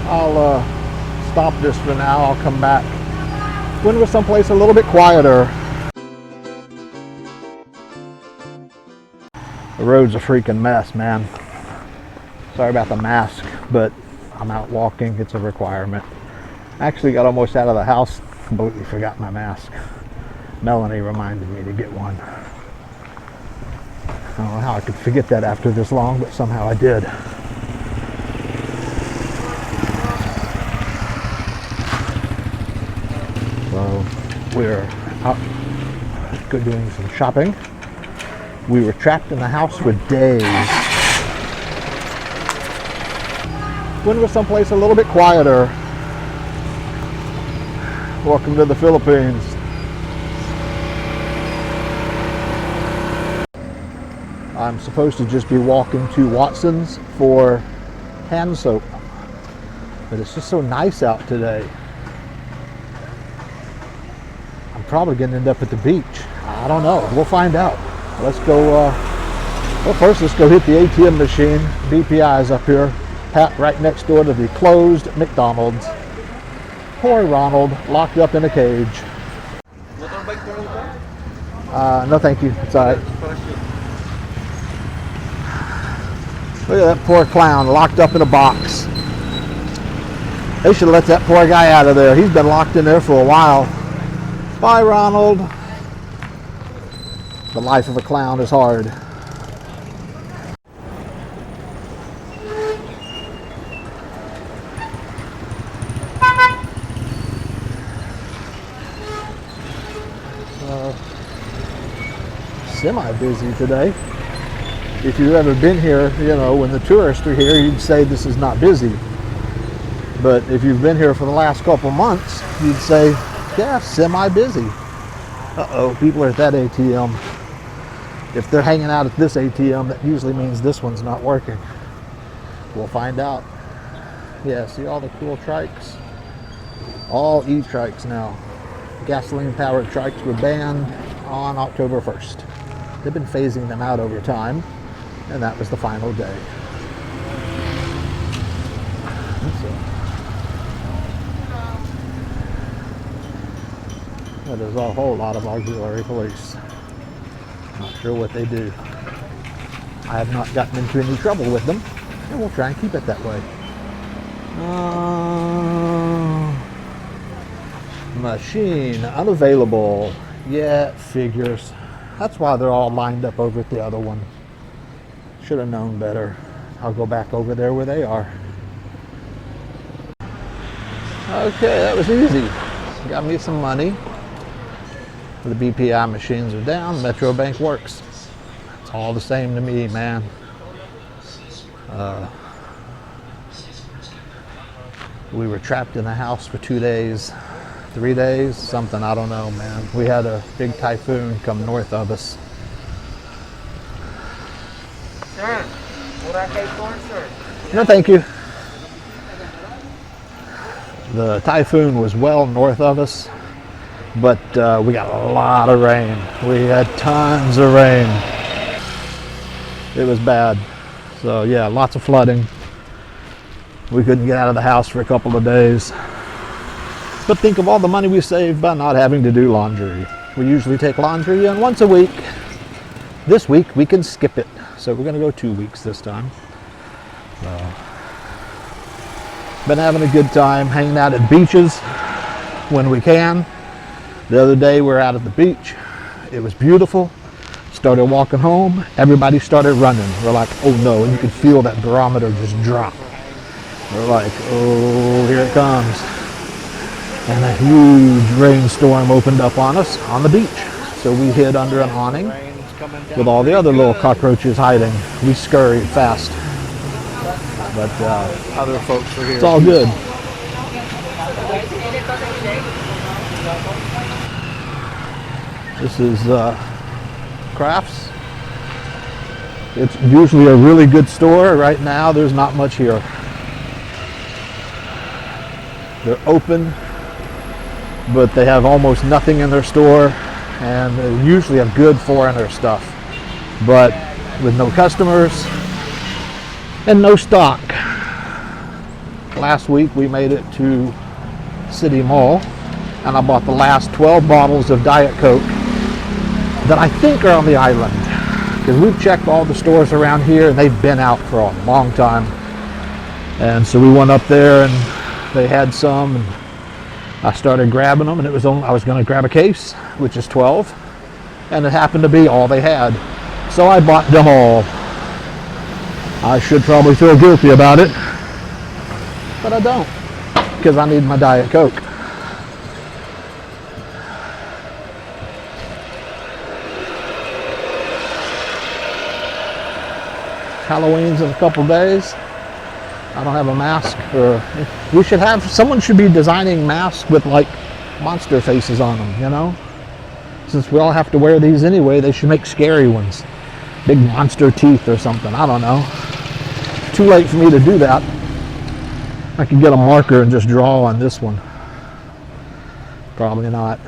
I'll stop this for now. I'll come back when we're someplace a little bit quieter. The road's a freaking mess, man. Sorry about the mask, but I'm out walking. It's a requirement. I actually got almost out of the house, completely forgot my mask. Melanie reminded me to get one. I don't know how I could forget that after this long, but somehow I did. So we're out doing some shopping. We were trapped in the house for days. When we're someplace a little bit quieter. Welcome to the Philippines. I'm supposed to just be walking to Watson's for hand soap, but it's just so nice out today. I'm probably going to end up at the beach. I don't know. We'll find out. Let's go, well, first let's go hit the ATM machine. BPI is up here, right next door to the closed McDonald's. Poor Ronald, locked up in a cage. No thank you, it's alright. Look at that poor clown, locked up in a box. They should have let that poor guy out of there. He's been locked in there for a while. Bye, Ronald. The life of a clown is hard. Semi-busy today. If you've ever been here, you know, when the tourists are here, you'd say this is not busy. But if you've been here for the last couple months, you'd say, yeah, semi-busy. Uh-oh, people are at that ATM. If they're hanging out at this ATM, that usually means this one's not working. We'll find out. Yeah, see all the cool trikes? All e-trikes now. Gasoline-powered trikes were banned on October 1st. They've been phasing them out over time, and that was the final day. So, there's a whole lot of auxiliary police. Not sure what they do. I have not gotten into any trouble with them, and we'll try and keep it that way. Machine unavailable. Yeah, it figures. That's why they're all lined up over at the other one. Should have known better. I'll go back over there where they are. Okay, that was easy. Got me some money. The BPI machines are down. Metro Bank works. It's all the same to me, man. We were trapped in the house for 2 days. 3 days, something, I don't know, man. We had a big typhoon come north of us. Sir, Boracay corn, sir. No, thank you. The typhoon was well north of us, but we got a lot of rain. We had tons of rain. It was bad. So yeah, lots of flooding. We couldn't get out of the house for a couple of days. But think of all the money we saved by not having to do laundry. We usually take laundry in once a week. This week we can skip it. So we're gonna go 2 weeks this time. Been having a good time hanging out at beaches when we can. The other day we were out at the beach. It was beautiful. Started walking home. Everybody started running. We're like, oh no, and you could feel that barometer just drop. We're like, oh, here it comes. And a huge rainstorm opened up on us on the beach. So we hid under an awning with all the other little cockroaches hiding. We scurried fast. But Other folks are here. it's all good. This is Crafts. It's usually a really good store. Right now there's not much here. They're open, but they have almost nothing in their store, and they usually have good foreigner stuff, but with no customers and no stock. last week we made it to City Mall, and I bought the last 12 bottles of Diet Coke that I think are on the island, because we've checked all the stores around here and they've been out for a long time. And so we went up there and they had some, and I started grabbing them, and it was only, I was going to grab a case, which is 12, and it happened to be all they had. So I bought them all. I should probably feel guilty about it, but I don't, because I need my Diet Coke. Halloween's in a couple days. I don't have a mask, or we should have, someone should be designing masks with like monster faces on them, you know? Since we all have to wear these anyway, they should make scary ones. Big monster teeth or something, I don't know. Too late for me to do that. I could get a marker and just draw on this one. Probably not.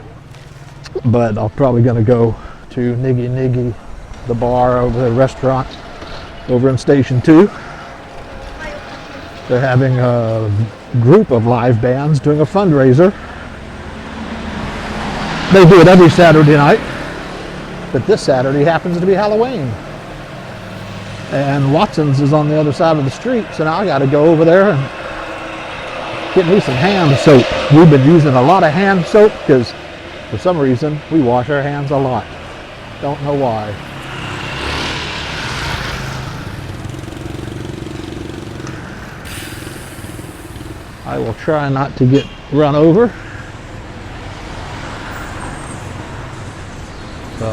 But I'm probably gonna go to Niggy Niggy, the bar over the restaurant over in Station 2. They're having a group of live bands doing a fundraiser. They do it every Saturday night, but this Saturday happens to be Halloween. And Watson's is on the other side of the street, so now I gotta go over there and get me some hand soap. We've been using a lot of hand soap because for some reason we wash our hands a lot. Don't know why. I will try not to get run over. So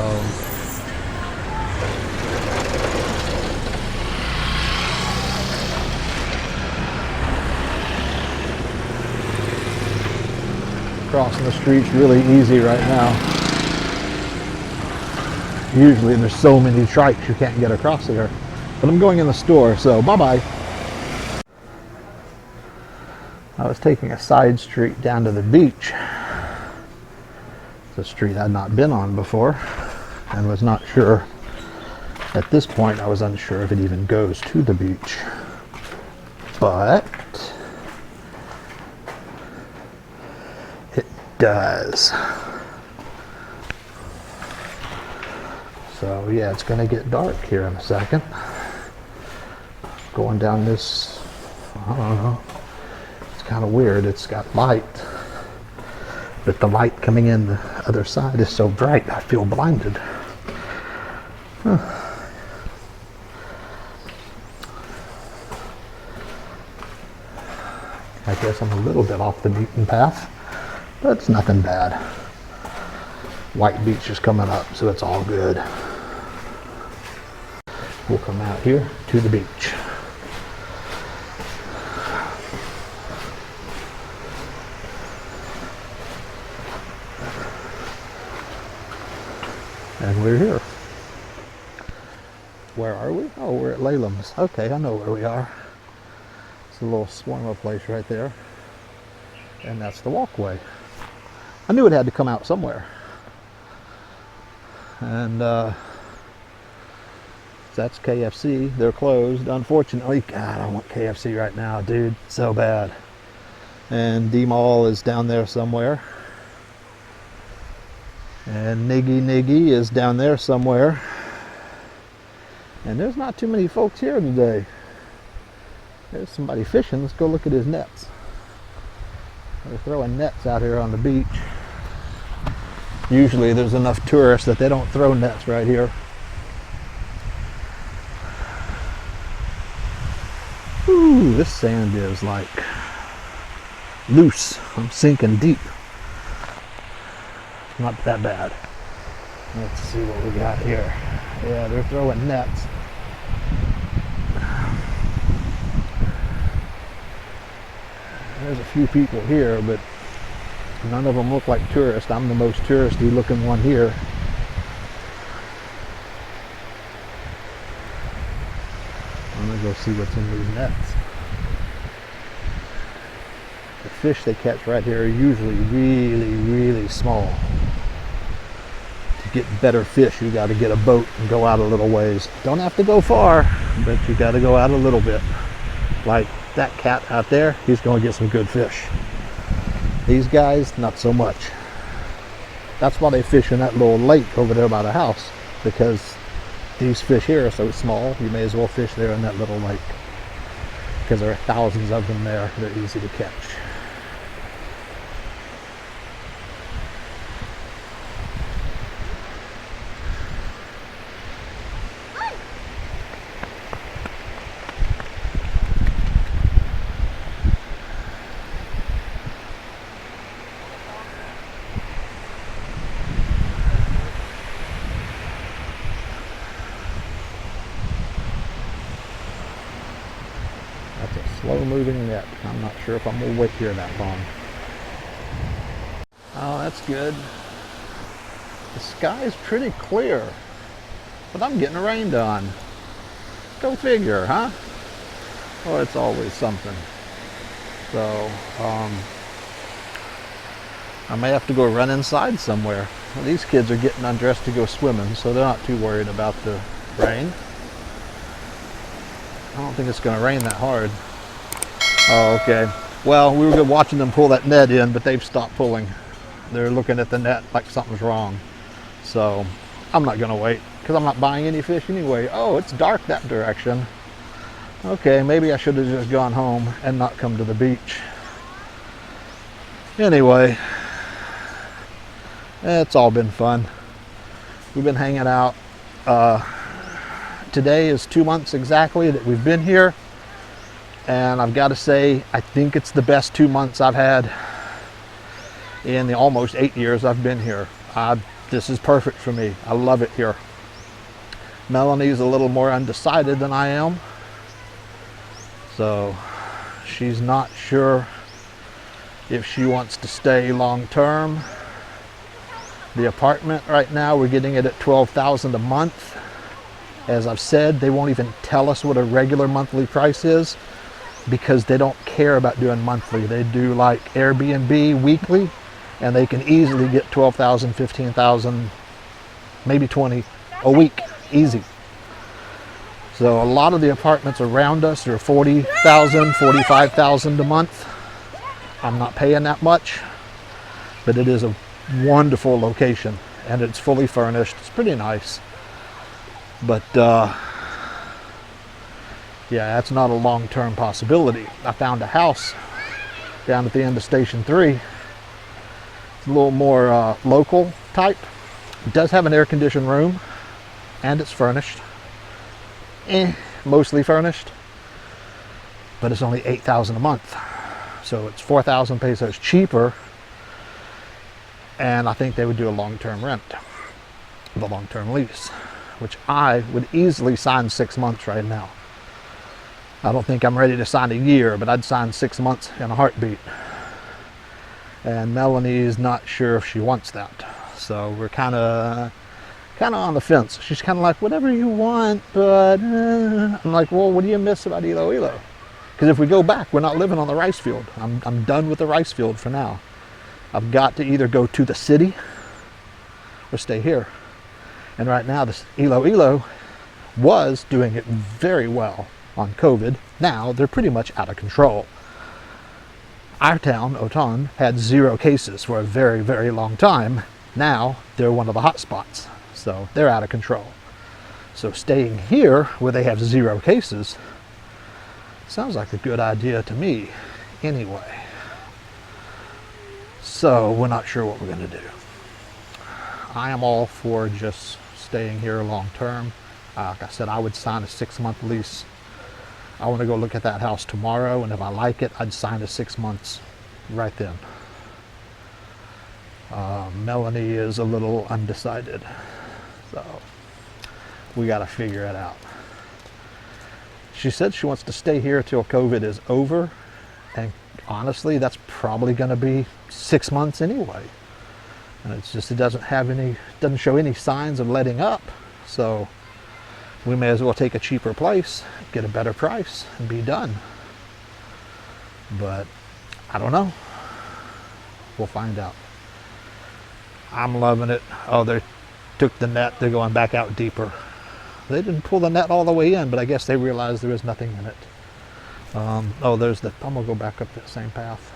crossing the street's really easy right now. Usually there's so many trikes you can't get across here. But I'm going in the store, so bye-bye. I was taking a side street down to the beach. It's a street I'd not been on before and was not sure. At this point, I was unsure if it even goes to the beach. But it does. So yeah, it's going to get dark here in a second. Going down this, I don't know. Kind of weird. It's got light, but the light coming in the other side is so bright I feel blinded. Huh. I guess I'm a little bit off the beaten path, but it's nothing bad. White Beach is coming up, so it's all good. We'll come out here to the beach. And we're here. Where are we? Oh, we're at Laylam's. Okay, I know where we are. It's a little swarmer place right there. And that's the walkway. I knew it had to come out somewhere. And that's KFC. They're closed, unfortunately. God, I want KFC right now, dude. So bad. And D-Mall is down there somewhere. And Niggy Niggy is down there somewhere. And there's not too many folks here today. There's somebody fishing. Let's go look at his nets. They're throwing nets out here on the beach. Usually there's enough tourists that they don't throw nets right here. Ooh, this sand is like loose. I'm sinking deep. Not that bad. Let's see what we got here. Yeah, they're throwing nets. There's a few people here, but none of them look like tourists. I'm the most touristy looking one here. I'm gonna go see what's in these nets. The fish they catch right here are usually really, really small. To get better fish, you got to get a boat and go out a little ways. Don't have to go far, but you got to go out a little bit. Like that cat out there, he's going to get some good fish. These guys, not so much. That's why they fish in that little lake over there by the house, because these fish here are so small, you may as well fish there in that little lake, because there are thousands of them there. They're easy to catch. Slow moving net. I'm not sure if I'm going to wait here that long. Oh, that's good. The sky's pretty clear, but I'm getting rained on. Go figure, huh? Well, it's always something. So, I may have to go run inside somewhere. Well, these kids are getting undressed to go swimming, so they're not too worried about the rain. I don't think it's going to rain that hard. Oh, okay. Well, we were watching them pull that net in, but they've stopped pulling. They're looking at the net like something's wrong. So I'm not going to wait, because I'm not buying any fish anyway. Oh, it's dark that direction. Okay, maybe I should have just gone home and not come to the beach. Anyway, it's all been fun. We've been hanging out. Today is 2 months exactly that we've been here. And I've got to say, I think it's the best 2 months I've had in the almost 8 years I've been here. This is perfect for me. I love it here. Melanie's a little more undecided than I am. So she's not sure if she wants to stay long term. The apartment right now, we're getting it at $12,000 a month. As I've said, they won't even tell us what a regular monthly price is, because they don't care about doing monthly. They do like Airbnb weekly, and they can easily get 12,000, 15,000, maybe 20 a week, easy. So a lot of the apartments around us are 40,000, 45,000 a month. I'm not paying that much, but it is a wonderful location, and it's fully furnished. It's pretty nice. But yeah, that's not a long-term possibility. I found a house down at the end of Station 3. It's a little more local type. It does have an air-conditioned room, and it's furnished. Mostly furnished. But it's only $8,000 a month. So it's 4,000 pesos cheaper. And I think they would do a long-term rent, the long-term lease, which I would easily sign 6 months right now. I don't think I'm ready to sign a year, but I'd sign 6 months in a heartbeat. And Melanie is not sure if she wants that. So we're kind of on the fence. She's kind of like, whatever you want, but I'm like, well, what do you miss about Iloilo? Because if we go back, we're not living on the rice field. I'm done with the rice field for now. I've got to either go to the city or stay here. And right now, this Iloilo was doing it very well on COVID. Now they're pretty much out of control. Our town, Oton, had 0 cases for a very, very long time. Now they're one of the hot spots, so they're out of control. So staying here where they have 0 cases sounds like a good idea to me anyway. So we're not sure what we're going to do. I am all for just staying here long term. Like I said, I would sign a 6-month lease. I want to go look at that house tomorrow, and if I like it, I'd sign a 6 months right then. Melanie is a little undecided, so we got to figure it out. She said she wants to stay here till COVID is over, and honestly, that's probably going to be 6 months anyway. And it's just, it doesn't show any signs of letting up, so we may as well take a cheaper place, get a better price, and be done. But I don't know. We'll find out. I'm loving it. Oh, they took the net. They're going back out deeper. They didn't pull the net all the way in, but I guess they realized there was nothing in it. Oh, there's the, I'm gonna go back up that same path.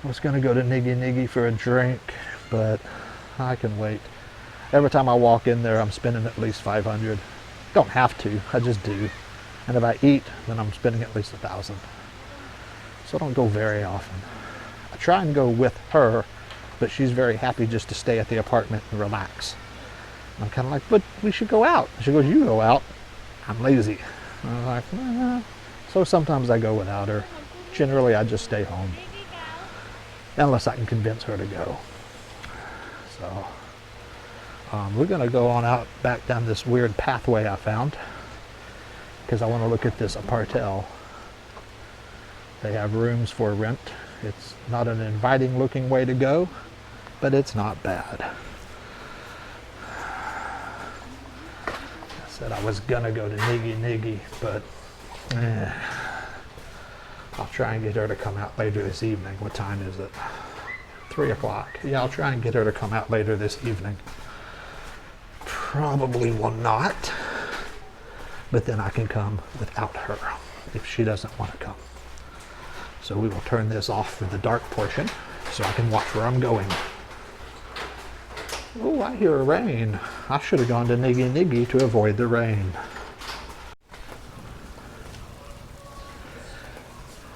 I was gonna go to Niggy Niggy for a drink, but I can wait. Every time I walk in there, I'm spending at least 500. Don't have to, I just do. And if I eat, then I'm spending at least 1,000. So I don't go very often. I try and go with her, but she's very happy just to stay at the apartment and relax. And I'm kind of like, but we should go out. She goes, you go out. I'm lazy. And I'm like, eh. So sometimes I go without her. Generally, I just stay home. Unless I can convince her to go. So, we're gonna go on out back down this weird pathway I found, because I want to look at this apartel. They have rooms for rent. It's not an inviting looking way to go, but it's not bad. I said I was gonna go to Niggy Niggy, but I'll try and get her to come out later this evening. What time is it? 3 o'clock. Yeah, I'll try and get her to come out later this evening. Probably will not, but then I can come without her if she doesn't want to come. So we will turn this off for the dark portion so I can watch where I'm going. Oh, I hear rain. I should have gone to Niggy Niggy to avoid the rain.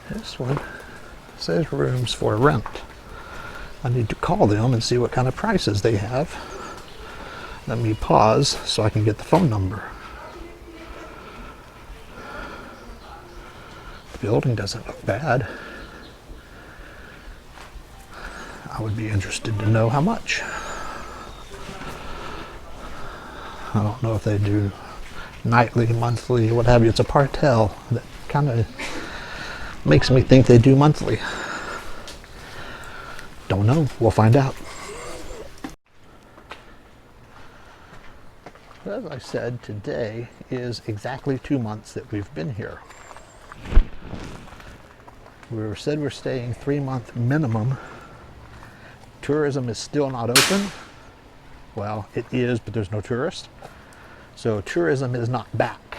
This one says rooms for rent. I need to call them and see what kind of prices they have. Let me pause so I can get the phone number. The building doesn't look bad. I would be interested to know how much. I don't know if they do nightly, monthly, what have you. It's a partel that kind of makes me think they do monthly. Don't know. We'll find out. As I said, today is exactly 2 months that we've been here. We said we're staying 3-month minimum. Tourism is still not open. Well, it is, but there's no tourists. So tourism is not back.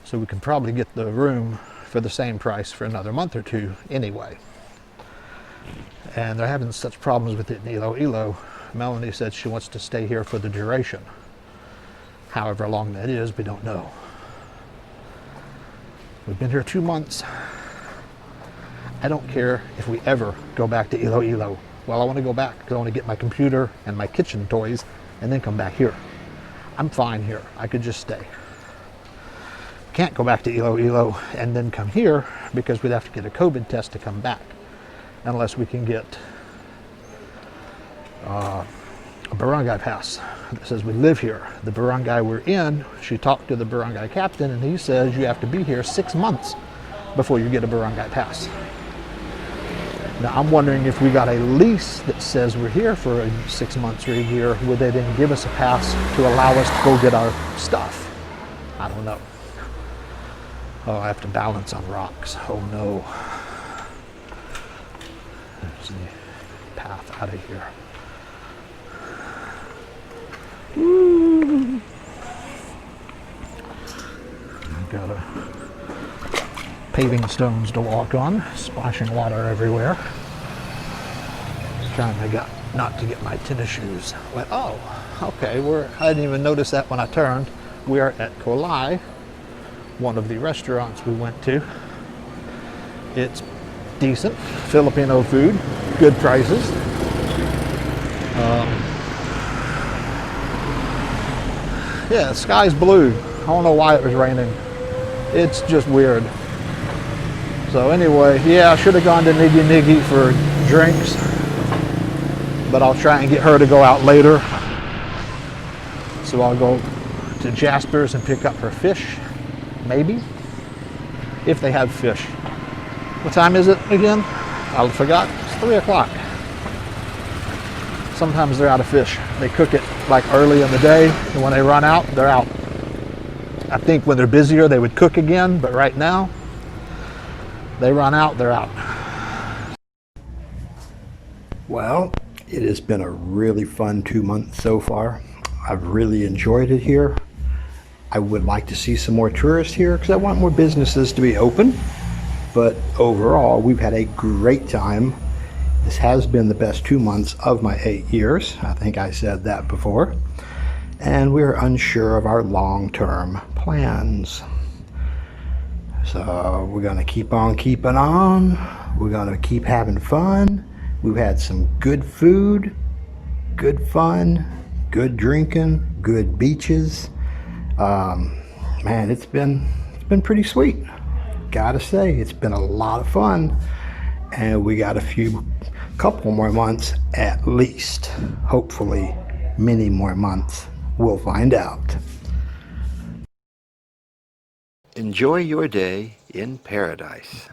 So we can probably get the room for the same price for another month or two anyway. And they're having such problems with it in Iloilo. Melanie said she wants to stay here for the duration. However long that is, we don't know. We've been here 2 months. I don't care if we ever go back to Iloilo. Well, I want to go back because I want to get my computer and my kitchen toys and then come back here. I'm fine here. I could just stay. Can't go back to Iloilo and then come here because we'd have to get a COVID test to come back. Unless we can get a barangay pass that says we live here. The barangay we're in, she talked to the barangay captain and he says you have to be here 6 months before you get a barangay pass. Now I'm wondering if we got a lease that says we're here for 6 months or a year, would they then give us a pass to allow us to go get our stuff? I don't know. Oh, I have to balance on rocks. Oh no. There's the path out of here. Woo. I've got paving stones to walk on, splashing water everywhere. Just trying to not to get my tennis shoes wet. Oh, okay. I didn't even notice that when I turned. We are at Kolai, one of the restaurants we went to. It's decent Filipino food, good prices. Yeah, the sky's blue. I don't know why it was raining. It's just weird. So anyway, yeah, I should have gone to Niggy Niggy for drinks, but I'll try and get her to go out later. So I'll go to Jasper's and pick up her fish, maybe, if they have fish. What time is it again? I forgot. It's 3 o'clock. Sometimes they're out of fish. They cook it like early in the day, and when they run out, they're out. I think when they're busier, they would cook again, but right now, they run out, they're out. Well, it has been a really fun 2 months so far. I've really enjoyed it here. I would like to see some more tourists here because I want more businesses to be open. But overall, we've had a great time. This has been the best 2 months of my 8 years. I think I said that before. And we're unsure of our long-term plans. So we're going to keep on keeping on. We're going to keep having fun. We've had some good food, good fun, good drinking, good beaches. Man, it's been pretty sweet. Gotta say, it's been a lot of fun. And we got couple more months at least. Hopefully, many more months. We'll find out. Enjoy your day in paradise.